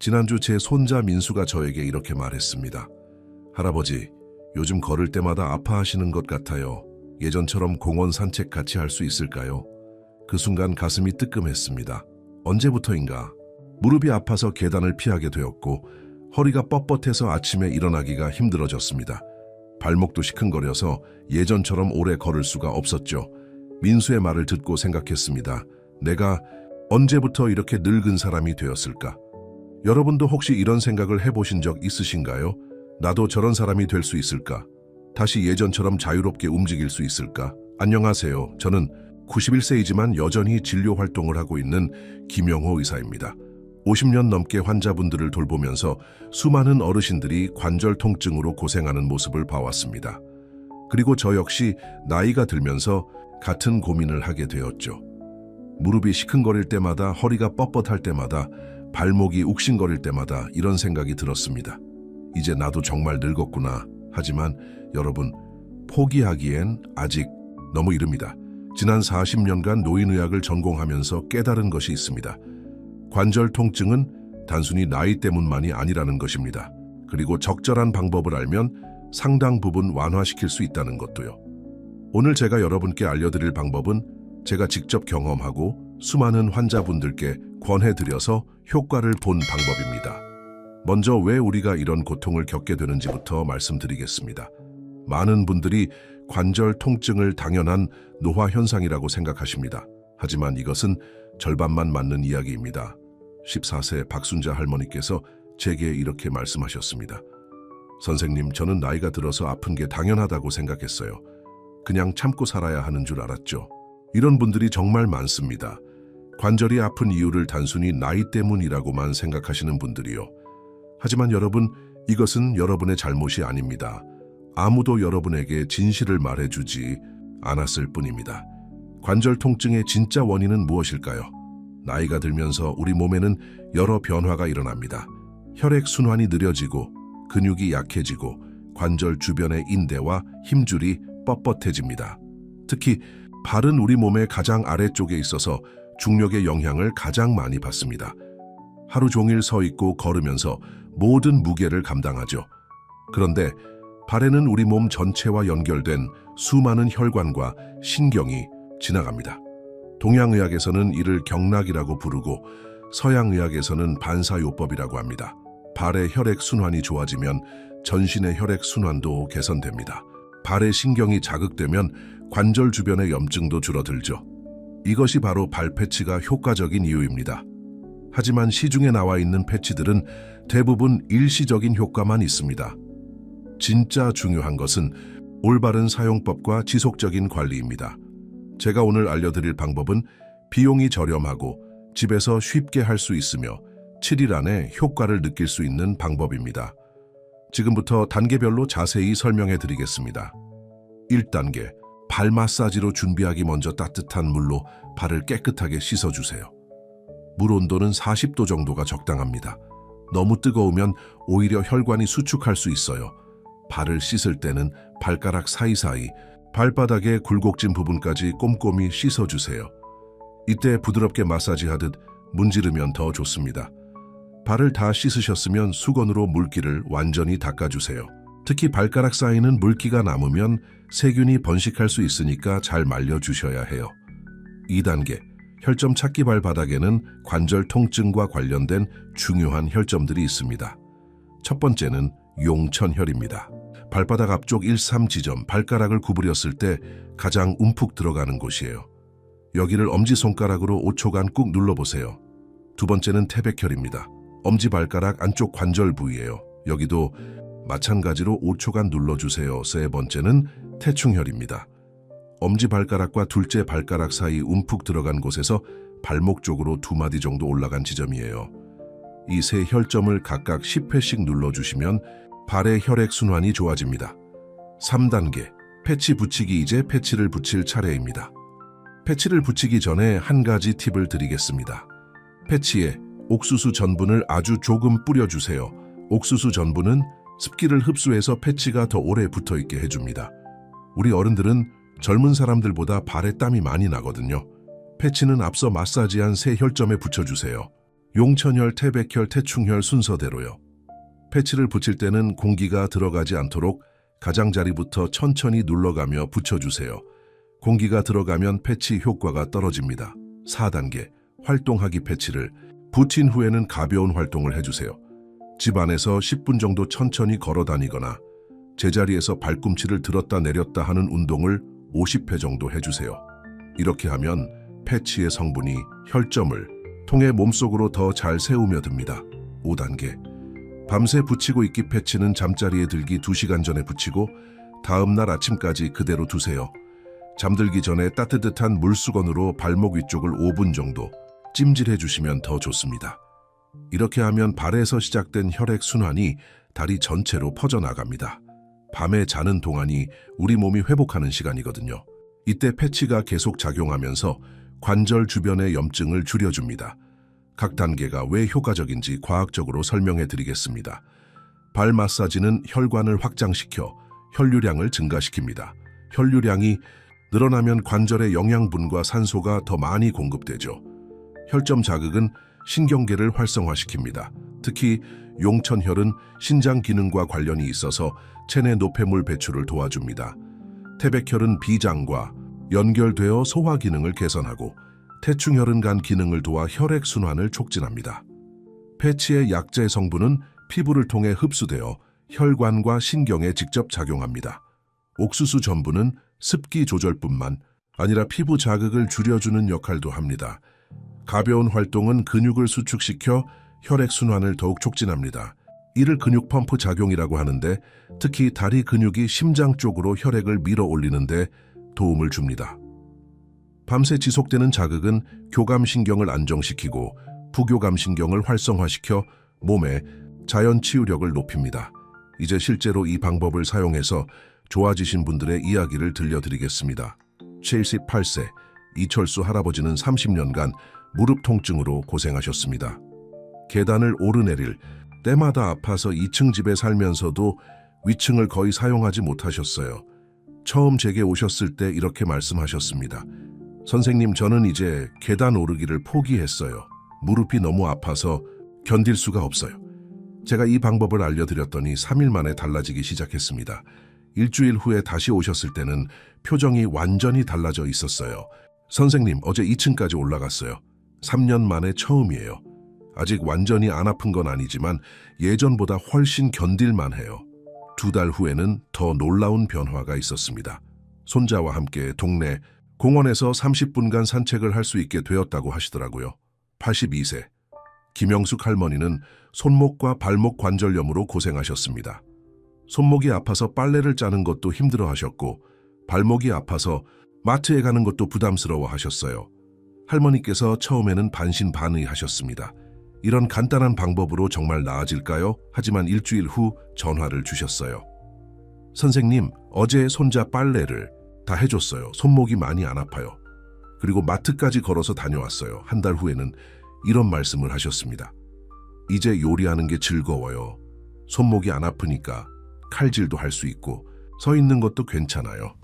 지난주 제 손자 민수가 저에게 이렇게 말했습니다. 할아버지, 요즘 걸을 때마다 아파하시는 것 같아요. 예전처럼 공원 산책 같이 할 수 있을까요? 그 순간 가슴이 뜨끔했습니다. 언제부터인가? 무릎이 아파서 계단을 피하게 되었고 허리가 뻣뻣해서 아침에 일어나기가 힘들어졌습니다. 발목도 시큰거려서 예전처럼 오래 걸을 수가 없었죠. 민수의 말을 듣고 생각했습니다. 내가 언제부터 이렇게 늙은 사람이 되었을까? 여러분도 혹시 이런 생각을 해보신 적 있으신가요? 나도 저런 사람이 될 수 있을까? 다시 예전처럼 자유롭게 움직일 수 있을까? 안녕하세요. 저는 91세이지만 여전히 진료 활동을 하고 있는 김영호 의사입니다. 50년 넘게 환자분들을 돌보면서 수많은 어르신들이 관절 통증으로 고생하는 모습을 봐왔습니다. 그리고 저 역시 나이가 들면서 같은 고민을 하게 되었죠. 무릎이 시큰거릴 때마다, 허리가 뻣뻣할 때마다, 발목이 욱신거릴 때마다 이런 생각이 들었습니다. 이제 나도 정말 늙었구나. 하지만 여러분, 포기하기엔 아직 너무 이릅니다. 지난 40년간 노인의학을 전공하면서 깨달은 것이 있습니다. 관절 통증은 단순히 나이 때문만이 아니라는 것입니다. 그리고 적절한 방법을 알면 상당 부분 완화시킬 수 있다는 것도요. 오늘 제가 여러분께 알려드릴 방법은 제가 직접 경험하고 수많은 환자분들께 권해드려서 효과를 본 방법입니다. 먼저 왜 우리가 이런 고통을 겪게 되는지부터 말씀드리겠습니다. 많은 분들이 관절 통증을 당연한 노화 현상이라고 생각하십니다. 하지만 이것은 절반만 맞는 이야기입니다. 14세 박순자 할머니께서 제게 이렇게 말씀하셨습니다. 선생님, 저는 나이가 들어서 아픈 게 당연하다고 생각했어요. 그냥 참고 살아야 하는 줄 알았죠. 이런 분들이 정말 많습니다. 관절이 아픈 이유를 단순히 나이 때문이라고만 생각하시는 분들이요. 하지만 여러분, 이것은 여러분의 잘못이 아닙니다. 아무도 여러분에게 진실을 말해주지 않았을 뿐입니다. 관절 통증의 진짜 원인은 무엇일까요? 나이가 들면서 우리 몸에는 여러 변화가 일어납니다. 혈액순환이 느려지고 근육이 약해지고 관절 주변의 인대와 힘줄이 뻣뻣해집니다. 특히 발은 우리 몸의 가장 아래쪽에 있어서 중력의 영향을 가장 많이 받습니다. 하루 종일 서 있고 걸으면서 모든 무게를 감당하죠. 그런데 발에는 우리 몸 전체와 연결된 수많은 혈관과 신경이 지나갑니다. 동양의학에서는 이를 경락이라고 부르고 서양의학에서는 반사요법이라고 합니다. 발의 혈액순환이 좋아지면 전신의 혈액순환도 개선됩니다. 발의 신경이 자극되면 관절 주변의 염증도 줄어들죠. 이것이 바로 발 패치가 효과적인 이유입니다. 하지만 시중에 나와 있는 패치들은 대부분 일시적인 효과만 있습니다. 진짜 중요한 것은 올바른 사용법과 지속적인 관리입니다. 제가 오늘 알려드릴 방법은 비용이 저렴하고 집에서 쉽게 할 수 있으며 7일 안에 효과를 느낄 수 있는 방법입니다. 지금부터 단계별로 자세히 설명해 드리겠습니다. 1단계, 발 마사지로 준비하기. 먼저 따뜻한 물로 발을 깨끗하게 씻어주세요. 물 온도는 40도 정도가 적당합니다. 너무 뜨거우면 오히려 혈관이 수축할 수 있어요. 발을 씻을 때는 발가락 사이사이, 발바닥의 굴곡진 부분까지 꼼꼼히 씻어주세요. 이때 부드럽게 마사지하듯 문지르면 더 좋습니다. 발을 다 씻으셨으면 수건으로 물기를 완전히 닦아주세요. 특히 발가락 사이는 물기가 남으면 세균이 번식할 수 있으니까 잘 말려주셔야 해요. 2단계, 혈점 찾기. 발바닥에는 관절 통증과 관련된 중요한 혈점들이 있습니다. 첫 번째는 용천혈입니다. 발바닥 앞쪽 1-3 지점, 발가락을 구부렸을 때 가장 움푹 들어가는 곳이에요. 여기를 엄지손가락으로 5초간 꾹 눌러보세요. 두 번째는 태백혈입니다. 엄지발가락 안쪽 관절 부위예요. 여기도 마찬가지로 5초간 눌러주세요. 세 번째는 태충혈입니다. 엄지발가락과 둘째 발가락 사이 움푹 들어간 곳에서 발목 쪽으로 2마디 정도 올라간 지점이에요. 이 세 혈점을 각각 10회씩 눌러주시면 발의 혈액순환이 좋아집니다. 3단계, 패치 붙이기. 이제 패치를 붙일 차례입니다. 패치를 붙이기 전에 한 가지 팁을 드리겠습니다. 패치에 옥수수 전분을 아주 조금 뿌려주세요. 옥수수 전분은 습기를 흡수해서 패치가 더 오래 붙어있게 해줍니다. 우리 어른들은 젊은 사람들보다 발에 땀이 많이 나거든요. 패치는 앞서 마사지한 세 혈점에 붙여주세요. 용천혈, 태백혈, 태충혈 순서대로요. 패치를 붙일 때는 공기가 들어가지 않도록 가장자리부터 천천히 눌러가며 붙여주세요. 공기가 들어가면 패치 효과가 떨어집니다. 4단계 활동하기 패치를 붙인 후에는 가벼운 활동을 해주세요. 집 안에서 10분 정도 천천히 걸어 다니거나 제자리에서 발꿈치를 들었다 내렸다 하는 운동을 50회 정도 해주세요. 이렇게 하면 패치의 성분이 혈점을 통해 몸속으로 더 잘 세우며 듭니다. 5단계 밤새 붙이고 있기 패치는 잠자리에 들기 2시간 전에 붙이고 다음날 아침까지 그대로 두세요. 잠들기 전에 따뜻한 물수건으로 발목 위쪽을 5분 정도 찜질해 주시면 더 좋습니다. 이렇게 하면 발에서 시작된 혈액순환이 다리 전체로 퍼져나갑니다. 밤에 자는 동안이 우리 몸이 회복하는 시간이거든요. 이때 패치가 계속 작용하면서 관절 주변의 염증을 줄여줍니다. 각 단계가 왜 효과적인지 과학적으로 설명해 드리겠습니다. 발 마사지는 혈관을 확장시켜 혈류량을 증가시킵니다. 혈류량이 늘어나면 관절에 영양분과 산소가 더 많이 공급되죠. 혈점 자극은 신경계를 활성화시킵니다. 특히 용천혈은 신장 기능과 관련이 있어서 체내 노폐물 배출을 도와줍니다. 태백혈은 비장과 연결되어 소화 기능을 개선하고 태충혈은 간 기능을 도와 혈액 순환을 촉진합니다. 패치의 약재 성분은 피부를 통해 흡수되어 혈관과 신경에 직접 작용합니다. 옥수수 전분은 습기 조절뿐만 아니라 피부 자극을 줄여주는 역할도 합니다. 가벼운 활동은 근육을 수축시켜 혈액 순환을 더욱 촉진합니다. 이를 근육 펌프 작용이라고 하는데 특히 다리 근육이 심장 쪽으로 혈액을 밀어 올리는데 도움을 줍니다. 밤새 지속되는 자극은 교감신경을 안정시키고 부교감신경을 활성화시켜 몸의 자연 치유력을 높입니다. 이제 실제로 이 방법을 사용해서 좋아지신 분들의 이야기를 들려드리겠습니다. 78세 이철수 할아버지는 30년간 무릎 통증으로 고생하셨습니다. 계단을 오르내릴 때마다 아파서 2층 집에 살면서도 위층을 거의 사용하지 못하셨어요. 처음 제게 오셨을 때 이렇게 말씀하셨습니다. 선생님, 저는 이제 계단 오르기를 포기했어요. 무릎이 너무 아파서 견딜 수가 없어요. 제가 이 방법을 알려드렸더니 3일 만에 달라지기 시작했습니다. 일주일 후에 다시 오셨을 때는 표정이 완전히 달라져 있었어요. 선생님, 어제 2층까지 올라갔어요. 3년 만에 처음이에요. 아직 완전히 안 아픈 건 아니지만 예전보다 훨씬 견딜만 해요. 2달 후에는 더 놀라운 변화가 있었습니다. 손자와 함께 동네 공원에서 30분간 산책을 할 수 있게 되었다고 하시더라고요. 82세 김영숙 할머니는 손목과 발목 관절염으로 고생하셨습니다. 손목이 아파서 빨래를 짜는 것도 힘들어 하셨고 발목이 아파서 마트에 가는 것도 부담스러워 하셨어요. 할머니께서 처음에는 반신반의하셨습니다. 이런 간단한 방법으로 정말 나아질까요? 하지만 일주일 후 전화를 주셨어요. 선생님, 어제 손자 빨래를 다 해줬어요. 손목이 많이 안 아파요. 그리고 마트까지 걸어서 다녀왔어요. 한 달 후에는 이런 말씀을 하셨습니다. 이제 요리하는 게 즐거워요. 손목이 안 아프니까 칼질도 할 수 있고 서 있는 것도 괜찮아요.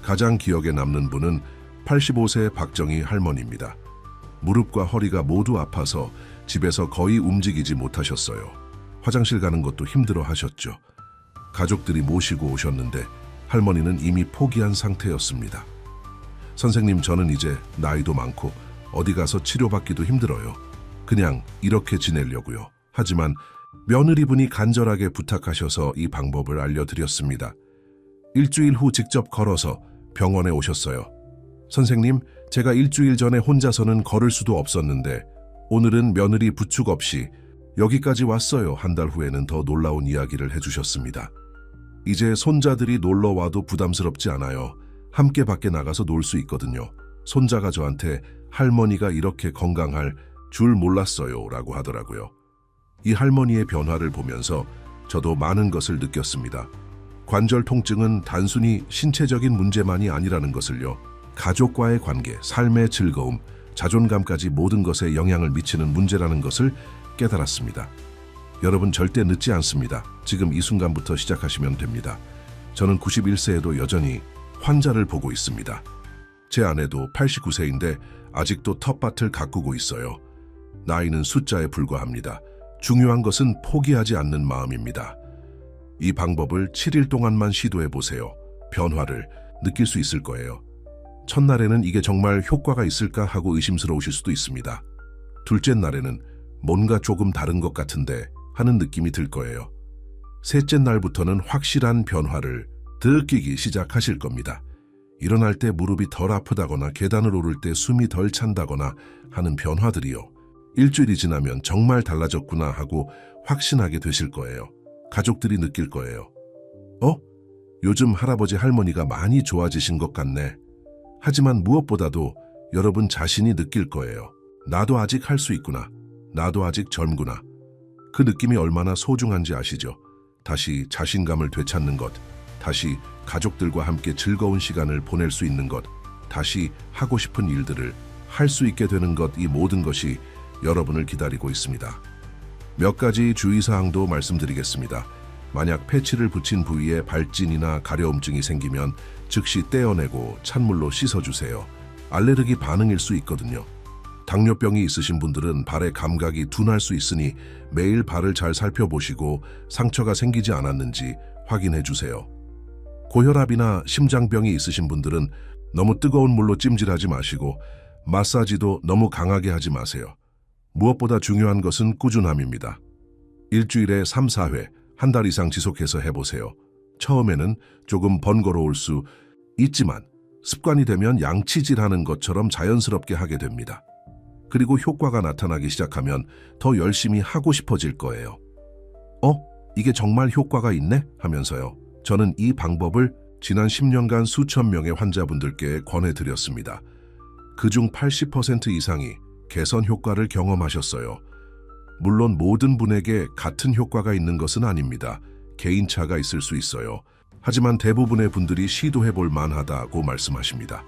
가장 기억에 남는 분은 85세 박정희 할머니입니다. 무릎과 허리가 모두 아파서 집에서 거의 움직이지 못하셨어요. 화장실 가는 것도 힘들어 하셨죠. 가족들이 모시고 오셨는데 할머니는 이미 포기한 상태였습니다. 선생님, 저는 이제 나이도 많고 어디 가서 치료받기도 힘들어요. 그냥 이렇게 지내려고요. 하지만 며느리분이 간절하게 부탁하셔서 이 방법을 알려드렸습니다. 일주일 후 직접 걸어서 병원에 오셨어요. 선생님, 제가 일주일 전에 혼자서는 걸을 수도 없었는데 오늘은 며느리 부축 없이 여기까지 왔어요. 한 달 후에는 더 놀라운 이야기를 해주셨습니다. 이제 손자들이 놀러와도 부담스럽지 않아요. 함께 밖에 나가서 놀 수 있거든요. 손자가 저한테 할머니가 이렇게 건강할 줄 몰랐어요 라고 하더라고요. 이 할머니의 변화를 보면서 저도 많은 것을 느꼈습니다. 관절 통증은 단순히 신체적인 문제만이 아니라는 것을요. 가족과의 관계, 삶의 즐거움, 자존감까지 모든 것에 영향을 미치는 문제라는 것을 깨달았습니다. 여러분, 절대 늦지 않습니다. 지금 이 순간부터 시작하시면 됩니다. 저는 91세에도 여전히 환자를 보고 있습니다. 제 아내도 89세인데 아직도 텃밭을 가꾸고 있어요. 나이는 숫자에 불과합니다. 중요한 것은 포기하지 않는 마음입니다. 이 방법을 7일 동안만 시도해 보세요. 변화를 느낄 수 있을 거예요. 첫날에는 이게 정말 효과가 있을까 하고 의심스러우실 수도 있습니다. 둘째 날에는 뭔가 조금 다른 것 같은데 하는 느낌이 들 거예요. 셋째 날부터는 확실한 변화를 느끼기 시작하실 겁니다. 일어날 때 무릎이 덜 아프다거나 계단을 오를 때 숨이 덜 찬다거나 하는 변화들이요. 일주일이 지나면 정말 달라졌구나 하고 확신하게 되실 거예요. 가족들이 느낄 거예요. 요즘 할아버지 할머니가 많이 좋아지신 것 같네. 하지만 무엇보다도 여러분 자신이 느낄 거예요. 나도 아직 할 수 있구나. 나도 아직 젊구나. 그 느낌이 얼마나 소중한지 아시죠? 다시 자신감을 되찾는 것, 다시 가족들과 함께 즐거운 시간을 보낼 수 있는 것, 다시 하고 싶은 일들을 할 수 있게 되는 것, 이 모든 것이 여러분을 기다리고 있습니다. 몇 가지 주의사항도 말씀드리겠습니다. 만약 패치를 붙인 부위에 발진이나 가려움증이 생기면 즉시 떼어내고 찬물로 씻어주세요. 알레르기 반응일 수 있거든요. 당뇨병이 있으신 분들은 발의 감각이 둔할 수 있으니 매일 발을 잘 살펴보시고 상처가 생기지 않았는지 확인해 주세요. 고혈압이나 심장병이 있으신 분들은 너무 뜨거운 물로 찜질하지 마시고 마사지도 너무 강하게 하지 마세요. 무엇보다 중요한 것은 꾸준함입니다. 일주일에 3, 4회, 한 달 이상 지속해서 해보세요. 처음에는 조금 번거로울 수 있지만 습관이 되면 양치질하는 것처럼 자연스럽게 하게 됩니다. 그리고 효과가 나타나기 시작하면 더 열심히 하고 싶어질 거예요. 이게 정말 효과가 있네? 하면서요. 저는 이 방법을 지난 10년간 수천 명의 환자분들께 권해드렸습니다. 그중 80% 이상이 개선 효과를 경험하셨어요. 물론 모든 분에게 같은 효과가 있는 것은 아닙니다. 개인차가 있을 수 있어요. 하지만 대부분의 분들이 시도해볼 만하다고 말씀하십니다.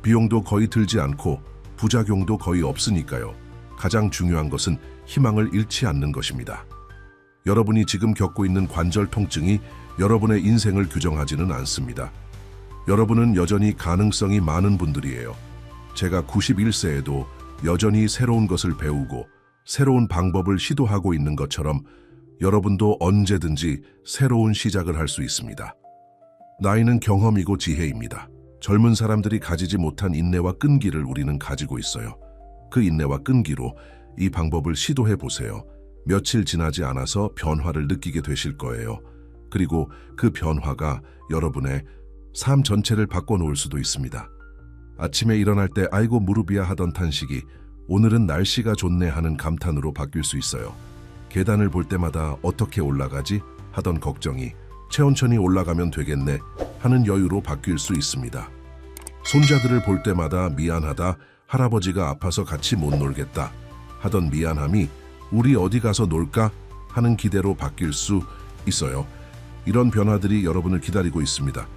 비용도 거의 들지 않고 부작용도 거의 없으니까요. 가장 중요한 것은 희망을 잃지 않는 것입니다. 여러분이 지금 겪고 있는 관절 통증이 여러분의 인생을 규정하지는 않습니다. 여러분은 여전히 가능성이 많은 분들이에요. 제가 91세에도 여전히 새로운 것을 배우고 새로운 방법을 시도하고 있는 것처럼 여러분도 언제든지 새로운 시작을 할 수 있습니다. 나이는 경험이고 지혜입니다. 젊은 사람들이 가지지 못한 인내와 끈기를 우리는 가지고 있어요. 그 인내와 끈기로 이 방법을 시도해 보세요. 며칠 지나지 않아서 변화를 느끼게 되실 거예요. 그리고 그 변화가 여러분의 삶 전체를 바꿔놓을 수도 있습니다. 아침에 일어날 때 아이고 무릎이야 하던 탄식이 오늘은 날씨가 좋네 하는 감탄으로 바뀔 수 있어요. 계단을 볼 때마다 어떻게 올라가지 하던 걱정이 천천히 올라가면 되겠네 하는 여유로 바뀔 수 있습니다. 손자들을 볼 때마다 미안하다, 할아버지가 아파서 같이 못 놀겠다 하던 미안함이 우리 어디 가서 놀까 하는 기대로 바뀔 수 있어요. 이런 변화들이 여러분을 기다리고 있습니다.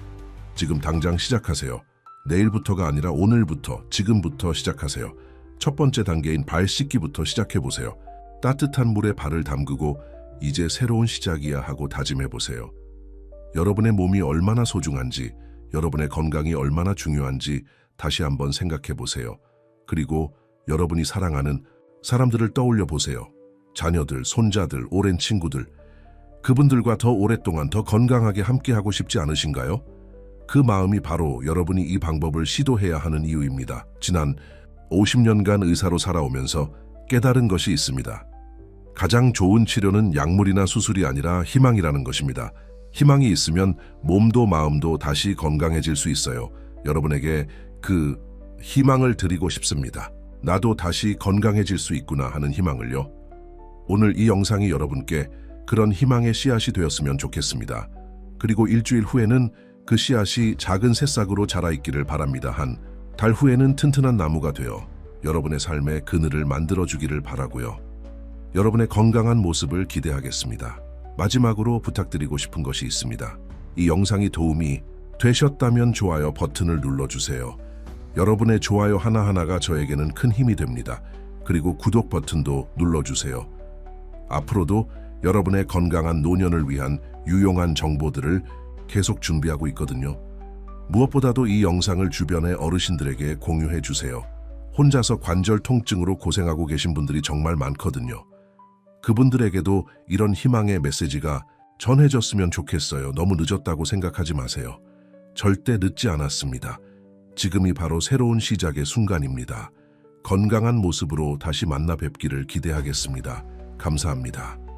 지금 당장 시작하세요. 내일부터가 아니라 오늘부터, 지금부터 시작하세요. 첫 번째 단계인 발 씻기부터 시작해보세요. 따뜻한 물에 발을 담그고 이제 새로운 시작이야 하고 다짐해보세요. 여러분의 몸이 얼마나 소중한지, 여러분의 건강이 얼마나 중요한지 다시 한번 생각해보세요. 그리고 여러분이 사랑하는 사람들을 떠올려 보세요. 자녀들, 손자들, 오랜 친구들. 그분들과 더 오랫동안 더 건강하게 함께하고 싶지 않으신가요? 그 마음이 바로 여러분이 이 방법을 시도해야 하는 이유입니다. 지난 50년간 의사로 살아오면서 깨달은 것이 있습니다. 가장 좋은 치료는 약물이나 수술이 아니라 희망이라는 것입니다. 희망이 있으면 몸도 마음도 다시 건강해질 수 있어요. 여러분에게 그 희망을 드리고 싶습니다. 나도 다시 건강해질 수 있구나 하는 희망을요. 오늘 이 영상이 여러분께 그런 희망의 씨앗이 되었으면 좋겠습니다. 그리고 일주일 후에는 그 씨앗이 작은 새싹으로 자라있기를 바랍니다. 한 달 후에는 튼튼한 나무가 되어 여러분의 삶에 그늘을 만들어주기를 바라고요. 여러분의 건강한 모습을 기대하겠습니다. 마지막으로 부탁드리고 싶은 것이 있습니다. 이 영상이 도움이 되셨다면 좋아요 버튼을 눌러주세요. 여러분의 좋아요 하나하나가 저에게는 큰 힘이 됩니다. 그리고 구독 버튼도 눌러주세요. 앞으로도 여러분의 건강한 노년을 위한 유용한 정보들을 계속 준비하고 있거든요. 무엇보다도 이 영상을 주변의 어르신들에게 공유해 주세요. 혼자서 관절 통증으로 고생하고 계신 분들이 정말 많거든요. 그분들에게도 이런 희망의 메시지가 전해졌으면 좋겠어요. 너무 늦었다고 생각하지 마세요. 절대 늦지 않았습니다. 지금이 바로 새로운 시작의 순간입니다. 건강한 모습으로 다시 만나 뵙기를 기대하겠습니다. 감사합니다.